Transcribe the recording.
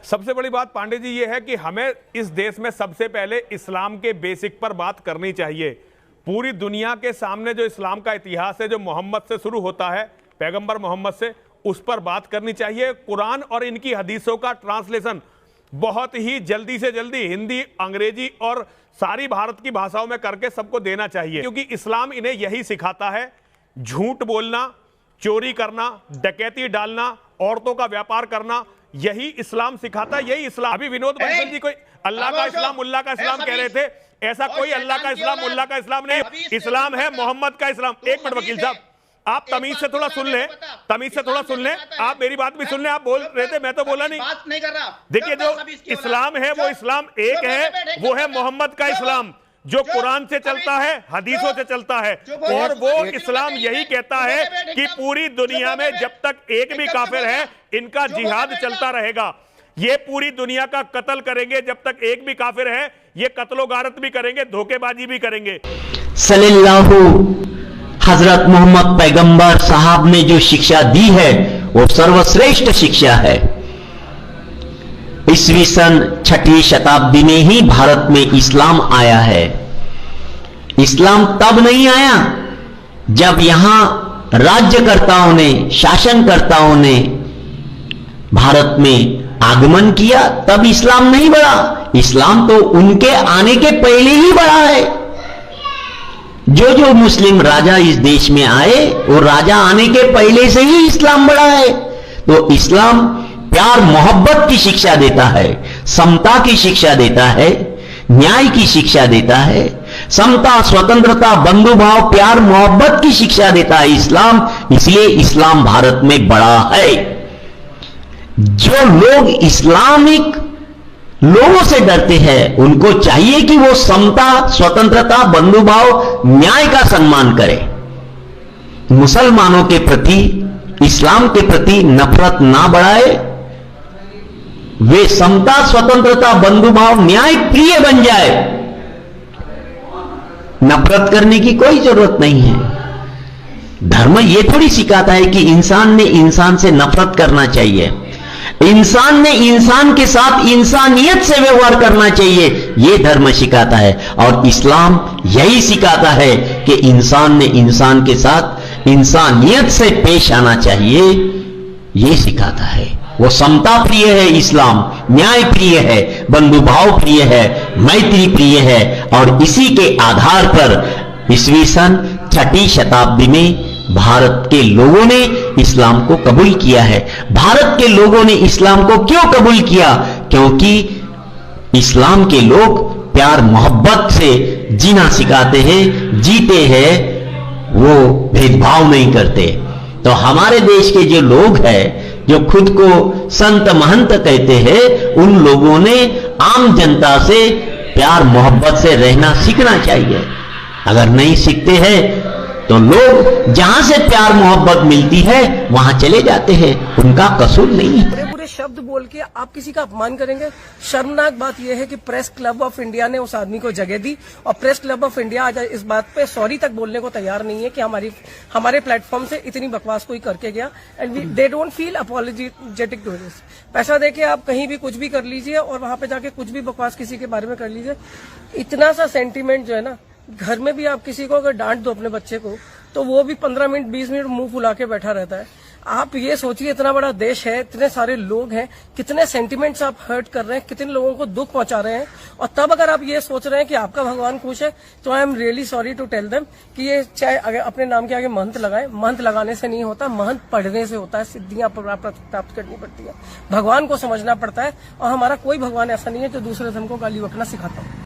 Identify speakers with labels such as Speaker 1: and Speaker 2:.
Speaker 1: सबसे बड़ी बात पांडे जी ये है कि हमें इस देश में सबसे पहले इस्लाम के बेसिक पर बात करनी चाहिए। पूरी दुनिया के सामने जो इस्लाम का इतिहास है, जो मोहम्मद से शुरू होता है, पैगंबर मोहम्मद से, उस पर बात करनी चाहिए। कुरान और इनकी हदीसों का ट्रांसलेशन बहुत ही जल्दी से जल्दी हिंदी, अंग्रेजी और सारी भारत की भाषाओं में करके सबको देना चाहिए, क्योंकि इस्लाम इन्हें यही सिखाता है। झूठ बोलना, चोरी करना, डकैती डालना, औरतों का व्यापार करना, यही इस्लाम सिखाता है, यही इस्लाम। अभी विनोद बंसल जी कोई अल्लाह का इस्लाम, मुल्ला का इस्लाम कह रहे थे, ऐसा कोई अल्लाह का इस्लाम, मुल्ला का इस्लाम नहीं, इस्लाम है मोहम्मद का इस्लाम। एक मिनट वकील साहब, आप तमीज से थोड़ा सुन लें, तमीज से थोड़ा सुन लें, आप मेरी बात भी सुन लें। आप बोल रहे थे, मैं तो बोला नहीं,
Speaker 2: बात नहीं कर रहा।
Speaker 1: देखिए जो इस्लाम है वो इस्लाम एक है, वो है मोहम्मद का इस्लाम, जो कुरान से चलता है, हदीसों से चलता है। और वो इस्लाम यही कहता है कि पूरी दुनिया में जब तक एक भी काफिर है, इनका जिहाद चलता रहेगा। ये पूरी दुनिया का कत्ल करेंगे जब तक एक भी काफिर है, ये कत्लो गारत भी करेंगे, धोखेबाजी भी करेंगे।
Speaker 3: सल्लल्लाहु हजरत मोहम्मद पैगंबर साहब ने जो शिक्षा दी है वो सर्वश्रेष्ठ शिक्षा है। ईस्वी सन 6वीं शताब्दी में ही भारत में इस्लाम आया है। इस्लाम तब नहीं आया जब यहां राज्यकर्ताओं ने, शासनकर्ताओं ने भारत में आगमन किया, तब इस्लाम नहीं बढ़ा। इस्लाम तो उनके आने के पहले ही बढ़ा है। जो मुस्लिम राजा इस देश में आए, वो राजा आने के पहले से ही इस्लाम बढ़ा है। तो इस्लाम प्यार मोहब्बत की शिक्षा देता है, समता की शिक्षा देता है, न्याय की शिक्षा देता है, समता, स्वतंत्रता, बंधुभाव, प्यार मोहब्बत की शिक्षा देता है इस्लाम। इसलिए इस्लाम भारत में बड़ा है। जो लोग इस्लामिक लोगों से डरते हैं, उनको चाहिए कि वो समता, स्वतंत्रता, बंधुभाव, न्याय का सम्मान करें। मुसलमानों के प्रति, इस्लाम के प्रति नफरत ना बढ़ाए। वे समता, स्वतंत्रता, बंधुभाव, न्याय प्रिय बन जाए। नफरत करने की कोई जरूरत नहीं है। धर्म ये थोड़ी सिखाता है कि इंसान ने इंसान से नफरत करना चाहिए। इंसान ने इंसान के साथ इंसानियत से व्यवहार करना चाहिए, यह धर्म सिखाता है। और इस्लाम यही सिखाता है कि इंसान ने इंसान के साथ इंसानियत से पेश आना चाहिए, यह सिखाता है। वो समता प्रिय है इस्लाम, न्याय प्रिय है, बंधुभाव प्रिय है, मैत्री प्रिय है। और इसी के आधार पर ईस्वी सन 6वीं शताब्दी में भारत के लोगों ने इस्लाम को कबूल किया है। भारत के लोगों ने इस्लाम को क्यों कबूल किया? क्योंकि इस्लाम के लोग प्यार मोहब्बत से जीना सिखाते हैं, जीते हैं, वो भेदभाव नहीं करते। तो हमारे देश के जो लोग हैं, जो खुद को संत महंत कहते हैं, उन लोगों ने आम जनता से प्यार मोहब्बत से रहना सीखना चाहिए। अगर नहीं सीखते हैं तो लोग जहां से प्यार मोहब्बत मिलती है वहां चले जाते हैं, उनका कसूर नहीं है।
Speaker 4: बुरे शब्द बोल के आप किसी का अपमान करेंगे। शर्मनाक बात यह है कि प्रेस क्लब ऑफ इंडिया ने उस आदमी को जगह दी और प्रेस क्लब ऑफ इंडिया आज इस बात पे सॉरी तक बोलने को तैयार नहीं है कि हमारे प्लेटफॉर्म से इतनी बकवास कोई करके गया। And they don't feel apologetic to this. पैसा देके आप कहीं भी कुछ भी कर लीजिए और वहां पे जाके कुछ भी बकवास किसी के बारे में कर लीजिए। इतना सा सेंटीमेंट जो है ना, घर में भी आप किसी को अगर डांट दो अपने बच्चे को, तो वो भी 15 मिनट 20 मिनट मुंह फुला के बैठा रहता है। आप ये सोचिए, इतना बड़ा देश है, इतने सारे लोग हैं, कितने सेंटिमेंट्स आप हर्ट कर रहे हैं, कितने लोगों को दुख पहुंचा रहे हैं। और तब अगर आप ये सोच रहे हैं कि आपका भगवान खुश है, तो I am really sorry to tell them कि ये चाहे अगर अपने नाम के आगे महंत लगाए, महंत लगाने से नहीं होता, महंत पढ़ने से होता है। सिद्धियां प्राप्त करनी पड़ती है, भगवान को समझना पड़ता है। और हमारा कोई भगवान ऐसा नहीं है जो दूसरे धर्म को गाली बकना सिखाता है।